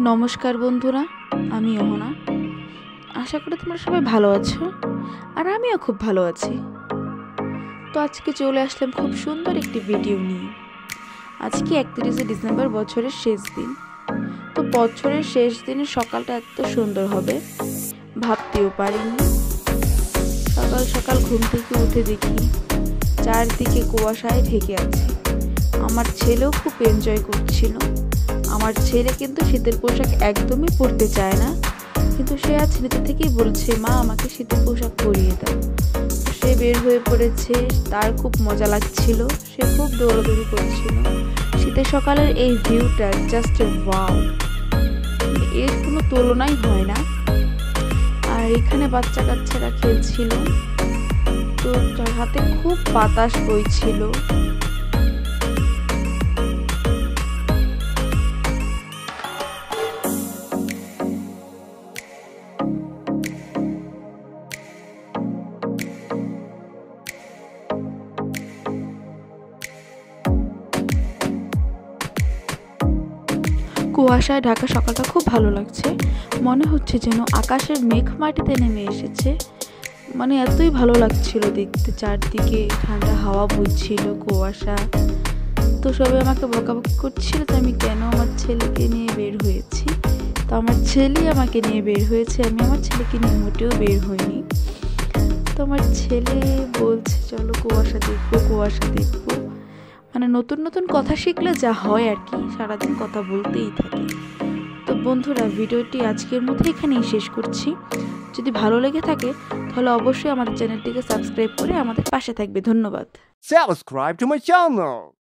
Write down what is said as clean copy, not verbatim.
নমস্কার বন্ধুরা, আমি অহনা। আশা করি তোমরা সবাই ভালো আছো, আর আমিও খুব ভালো আছি। তো আজকে চলে আসলাম খুব সুন্দর একটি ভিডিও নিয়ে। আজকে 31শে ডিসেম্বর, বছরের শেষ দিন। তো বছরের শেষ দিনের সকালটা এত সুন্দর হবে ভাবতেও পারিনি। সকাল সকাল ঘুম থেকে উঠে দেখি চারদিকে কুয়াশায় ঢেকে আছে। আমার ছেলেও খুব এনজয় করছিল। আমার ছেলে কিন্তু শীতের পোশাক একদমই পরতে চায় না, কিন্তু সে আজ নিজে থেকেই বলছে, মা আমাকে শীতের পোশাক পরিয়ে দাও। সে বের হয়ে পড়েছে, তার খুব মজা লাগছিল, সে খুব দৌড়াদৌড়ি করছিল। শীতের সকালের এই ভিউটা জাস্ট ওয়াও, এর কোনো তুলনাই হয় না। আর এখানে বাচ্চা কাচ্চারা খেলছিল, তো হাতে খুব বাতাস বইছিল। কুয়াশায় ঢাকা সকালটা খুব ভালো লাগছে। মনে হচ্ছে যেন আকাশের মেঘ মাটিতে নেমে এসেছে। মানে এতই ভালো লাগছিল দেখতে, চারদিকে ঠান্ডা হাওয়া বইছিল, কুয়াশা। তো সবাই আমাকে বকাবকি করছিল যে আমি কেন আমার ছেলেকে নিয়ে বের হয়েছি। তো আমার ছেলেই আমাকে নিয়ে বের হয়েছে, আমি আমার ছেলেকে নিয়ে মোটেও বের হইনি। তো আমার ছেলে বলছে চলো কুয়াশা দেখবো, কুয়াশা দেখবো। মানে নতুন নতুন কথা শিখলে যা হয় আর কি, সারাদিন কথা বলতেই থাকে। তো বন্ধুরা, ভিডিওটি আজকের মতো এখানেই শেষ করছি। যদি ভালো লেগে থাকে তাহলে অবশ্যই আমাদের চ্যানেলটিকে সাবস্ক্রাইব করে আমাদের পাশে থাকবে। ধন্যবাদ। Subscribe to my channel.